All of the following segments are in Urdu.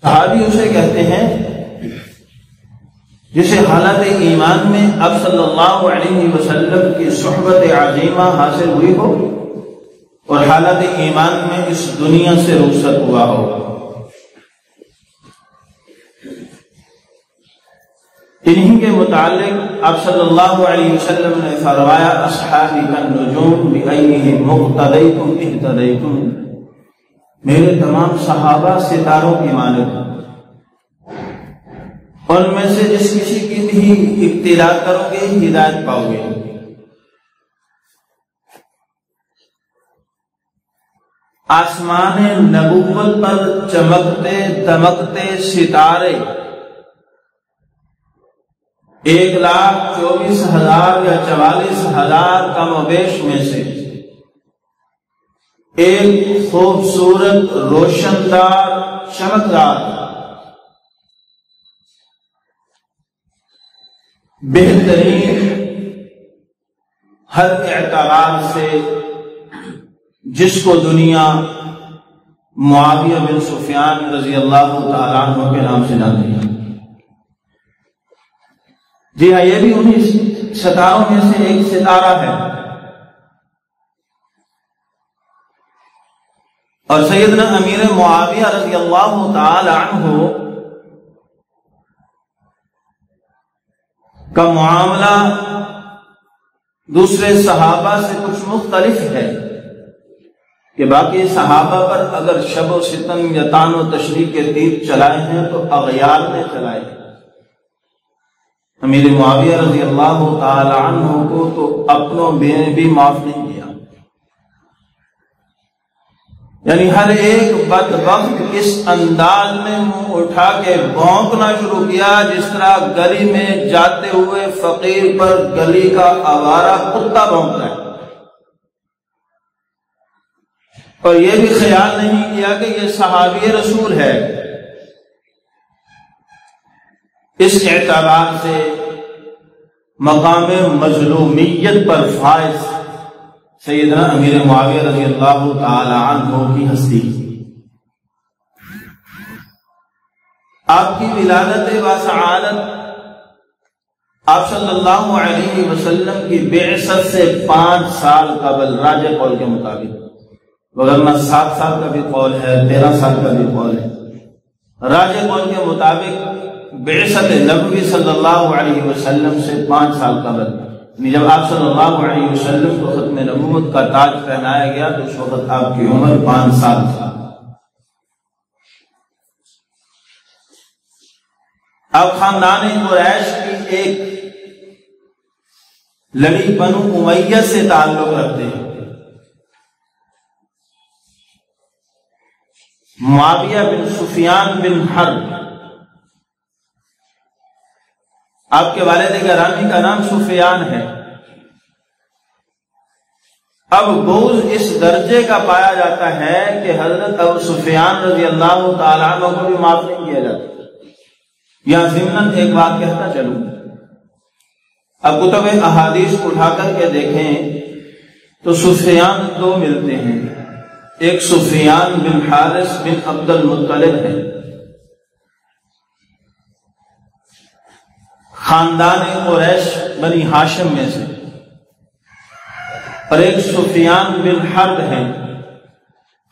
صحابی اسے کہتے ہیں جسے حالت ایمان میں اب صلی اللہ علیہ وسلم کی صحبت عظیمہ حاصل ہوئی ہو اور حالت ایمان میں اس دنیا سے رخصت ہوا ہو۔ انہی کے متعلق آپ صلی اللہ علیہ وسلم نے فرمایا اصحابی کالنجوم بأیہم مقتدیتم اہتدیتم، میرے تمام صحابہ ستاروں کی مانند، ان میں سے جس کسی کی بھی اقتداء کرو گے ہدایت پاؤ گے۔ آسمان نبوت پر چمکتے دمکتے ستارے 1,24,000 یا 44,000 کم و بیش میں سے ایک خوبصورت روشندار چمکدار بہترین ہر اعتبار سے جس کو دنیا معاویہ بن سفیان رضی اللہ تعالیٰ عنہ کے نام سے جانتی ہے۔ جی ہاں، یہ بھی انہی ستاروں میں سے ایک ستارہ ہے، اور سیدنا امیر معاویہ رضی اللہ تعالی عنہ کا معاملہ دوسرے صحابہ سے کچھ مختلف ہے کہ باقی صحابہ پر اگر شب و ستم یا تان و تشریح کے تیر چلائے ہیں تو اغیار نے چلائے ہیں، امیر معاویہ رضی اللہ تعالی عنہ کو تو اپنوں نے بھی معاف نہیں کیا۔ یعنی ہر ایک بدبخت اس انداز میں منہ اٹھا کے بھونکنا شروع کیا جس طرح گلی میں جاتے ہوئے فقیر پر گلی کا آوارہ کتا بھونکتا ہے، اور یہ بھی خیال نہیں کیا کہ یہ صحابی رسول ہے۔ اس اعتبار سے مقام مظلومیت پر فائز سیدنا امیر معاویہ رضی اللہ تعالی عنہ کی ہستی، آپ کی ولادت و سعادت آپ صلی اللہ علیہ وسلم کی بعثت سے 5 سال قبل راجح قول کے مطابق، وگرنہ 7 سال کا بھی قول ہے، 13 سال کا بھی قول ہے، راجح قول کے مطابق بعثت نبوی صلی اللہ علیہ وسلم سے 5 سال قبل، یعنی جب آپ صلی اللہ علیہ وسلم کو ختم نبوت کا تاج پہنایا گیا تو اس وقت آپ کی عمر 5 سال تھا۔ آپ خاندان قریش کی ایک لڑی بنو امیہ سے تعلق رکھتے ہیں۔ معاویہ بن سفیان بن حرب، آپ کے والد گرامی کا نام سفیان ہے۔ اب بغض اس درجے کا پایا جاتا ہے کہ حضرت ابو سفیان رضی اللہ تعالیٰ عنہ کو بھی معاف نہیں کیا جاتا۔ یہاں ضمناً ایک بات کہتا چلوں، اب کتب احادیث اٹھا کر کے دیکھیں تو سفیان 2 ملتے ہیں، ایک سفیان بن حارث بن عبد المطلب ہے، خاندان قریش بنی ہاشم میں سے، اور ایک سفیان بن حرب ہے،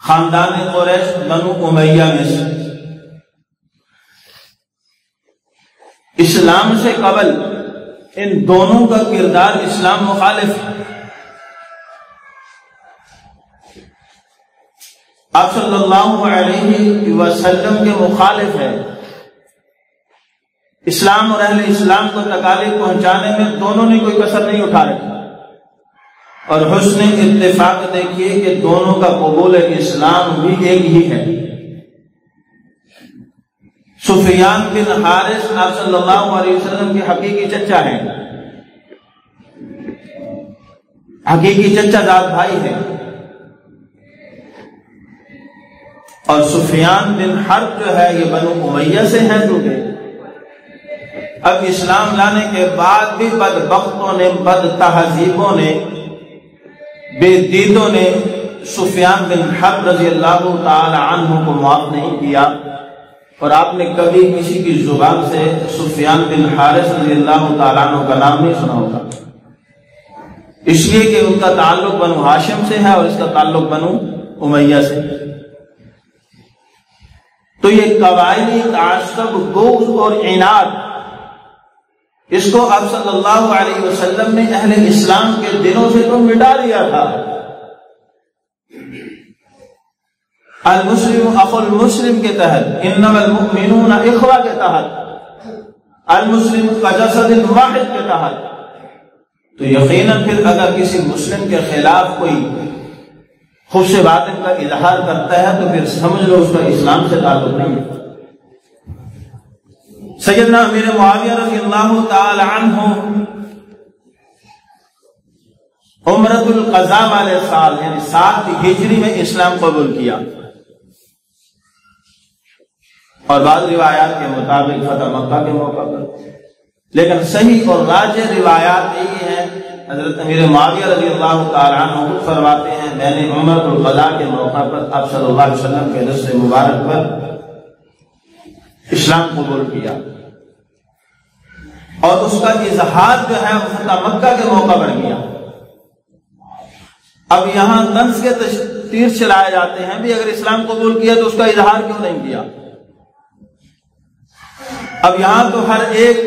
خاندان قریش بنو امیہ میں سے۔ اسلام سے قبل ان دونوں کا کردار اسلام مخالف ہے۔ آپ صلی اللہ علیہ وسلم کے مخالف ہے، اسلام اور اہل اسلام کو تکالیف پہنچانے میں دونوں نے کوئی کسر نہیں اٹھا رکھی، اور حسن اتفاق دیکھیے کہ دونوں کا قبول اسلام بھی ایک ہی ہے۔ سفیان بن حارث آپ صلی اللہ علیہ وسلم کے حقیقی چچا ہیں، حقیقی چچا داد بھائی ہے، اور سفیان بن حرب جو ہے یہ بنو امیہ سے ہیں دونوں۔ اب اسلام لانے کے بعد بھی بدبختوں نے، بد تہذیبوں نے، بے دیدوں نے سفیان بن حرب رضی اللہ تعالی عنہ کو معاف نہیں کیا، اور آپ نے کبھی کسی کی زبان سے سفیان بن حارث رضی اللہ تعالیٰ عنہ کا نام نہیں سنا ہوگا، اس لیے کہ ان کا تعلق بنو ہاشم سے ہے اور اس کا تعلق بنو امیہ سے۔ تو یہ قبائلی تعصب، بغض اور عناد، اس کو آپ صلی اللہ علیہ وسلم نے اہل اسلام کے دلوں سے تو مٹا دیا تھا۔ المسلم اخو المسلم کے تحت، انما المؤمنون اخوہ کے تحت، المسلم کجسد واحد کے تحت، تو یقیناً پھر اگر کسی مسلم کے خلاف کوئی خبث باطن کا اظہار کرتا ہے تو پھر سمجھ لو اس کا اسلام سے تعلق نہیں ہے۔ سیدنا امیر معاویہ رضی اللہ تعالی عنہ عمرۃ القضاء والے سال یعنی 7 ہجری میں اسلام قبول کیا، اور بعض روایات کے مطابق فتح مکہ کے موقع پر، لیکن صحیح اور راجح روایات یہی ہیں، حضرت امیر معاویہ رضی اللہ تعالی عنہ خود فرماتے ہیں میں نے عمرۃ القضاء کے موقع پر آپ صلی اللہ علیہ وسلم کے دست مبارک پر اسلام قبول کیا، اور اس کا اظہار جو ہے فتح مکہ کے موقع پر کیا۔ اب یہاں طنز کے تیر چلائے جاتے ہیں بھی اگر اسلام قبول کیا تو اس کا اظہار کیوں نہیں کیا؟ اب یہاں تو ہر ایک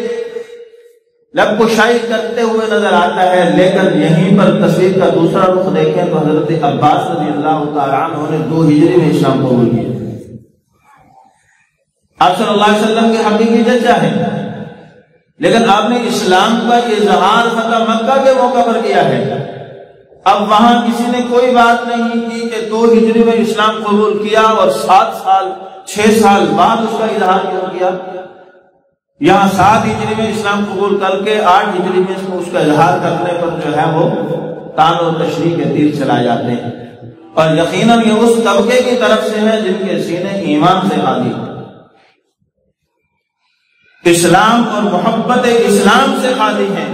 لب کشائی کرتے ہوئے نظر آتا ہے، لیکن یہیں پر تصویر کا دوسرا رخ دیکھیں تو حضرت عباس رضی اللہ تعالیٰ عنہ نے 2 ہجری میں اسلام قبول کیا۔ آپ صلی اللہ علیہ وسلم کے حقیقی چچا ہے، لیکن آپ نے اسلام کا اظہار فتح مکہ کے موقع پر کیا ہے۔ اب وہاں کسی نے کوئی بات نہیں کی کہ 2 ہجری میں اسلام قبول کیا اور 7 سال 6 سال بعد اس کا اظہار کیوں کیا؟ یہاں 7 ہجری میں اسلام قبول کر کے 8 ہجری میں اس کا اظہار کرنے پر جو ہے وہ تان و تشریح کے تیر چلائے جاتے ہیں، اور یقیناً یہ اس طبقے کی طرف سے ہے جن کے سینے ایمان سے خالی ہیں، اسلام اور محبت اسلام سے خالی ہیں،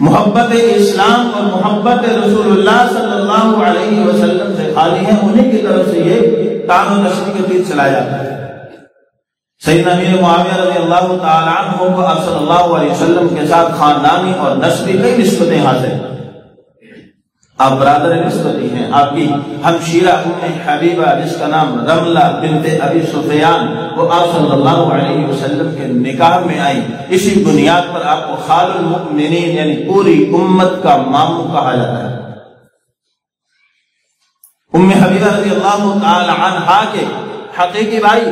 محبت اسلام اور محبت رسول اللہ صلی اللہ علیہ وسلم سے خالی ہیں، انہیں کی طرف سے یہ تان و تشریح کے تیر چلایا جاتا ہے۔ سیدنا امیر معاویہ رضی اللہ تعالی عنہ کو آپ صلی اللہ علیہ وسلم کے ساتھ خاندانی اور نسبی کئی نسبتیں حاصل ہیں، آپ برادر نسبتی ہیں، آپ کی ہمشیرہ ام حبیبہ جس کا نام رملہ بنت ابی سفیان وہ آپ صلی اللہ علیہ وسلم کے نکاح میں آئی، اسی بنیاد پر آپ کو خال المؤمنین یعنی پوری امت کا ماموں کہا جاتا ہے۔ ام حبیبہ رضی اللہ تعالی عنہا کے حقیقی بھائی،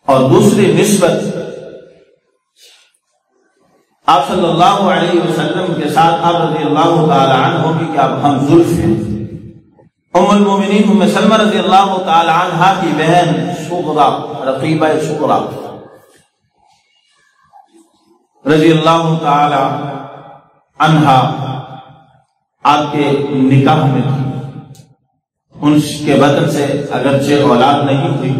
اور دوسری نسبت آپ صلی اللہ علیہ وسلم کے ساتھ آپ رضی اللہ تعالی عنہ کی کہ آپ ہم زلف ہیں۔ ام المومنین ام سلمہ رضی اللہ تعالی عنہ کی بہن صغرا رقیبہ صغرا رضی اللہ تعالی عنہ آپ کے نکاح میں تھی، ان کے بدن سے اگرچہ اولاد نہیں ہوئی،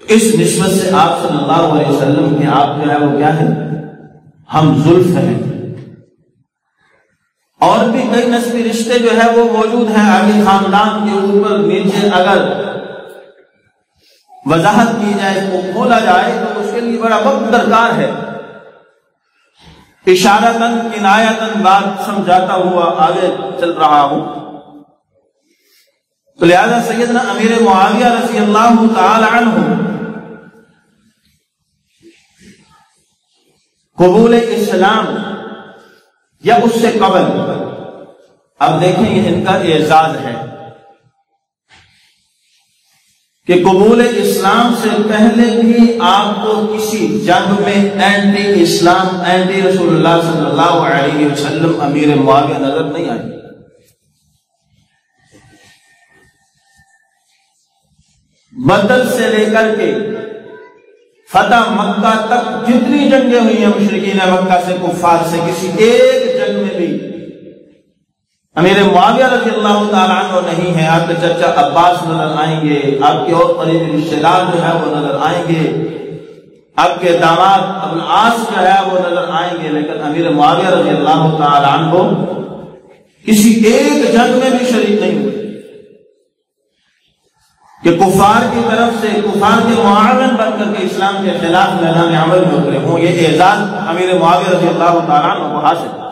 اس نسبت سے آپ صلی اللہ علیہ وسلم کے آپ جو ہے وہ کیا ہے ہم زلف ہیں۔ اور بھی کئی نسبی رشتے جو ہے وہ موجود ہیں آگے خاندان کے اوپر نیچے، اگر وضاحت کی جائے کو کھولا جائے تو اس کے لیے بڑا وقت درکار ہے، اشارتاً کنایتاً بات سمجھاتا ہوا آگے چل رہا ہوں۔ تو لہذا سیدنا امیر معاویہ رضی اللہ تعالی عنہ قبول اسلام یا اس سے قبل، اب دیکھیں یہ ان کا اعزاز ہے کہ قبول اسلام سے پہلے بھی آپ کو کسی جنگ میں اینٹی اسلام اینٹی رسول اللہ صلی اللہ علیہ وسلم امیر معاویہ نظر نہیں آئی۔ بدر سے لے کر کے فتح مکہ تک جتنی جنگیں ہوئی ہیں مشرکین مکہ سے کفار سے، کسی ایک جنگ میں بھی امیر معاویہ رضی اللہ تعالیٰ عنہ نہیں ہے۔ آپ کے چچا عباس نظر آئیں گے، آپ کے اور قریبی رشتے دار جو ہے وہ نظر آئیں گے، آپ کے داماد ابو العاص جو ہے وہ نظر آئیں گے، لیکن امیر معاویہ رضی اللہ تعالیٰ عنہ کسی ایک جنگ میں بھی شریک نہیں ہوئے۔ کہ کفار کی طرف سے کفار کے معاون بن کر کے اسلام کے خلاف میدان عمل میں اترے ہوں، یہ اعزاز امیر معاویہ رضی اللہ تعالیٰ عنہ کو حاصل ہے۔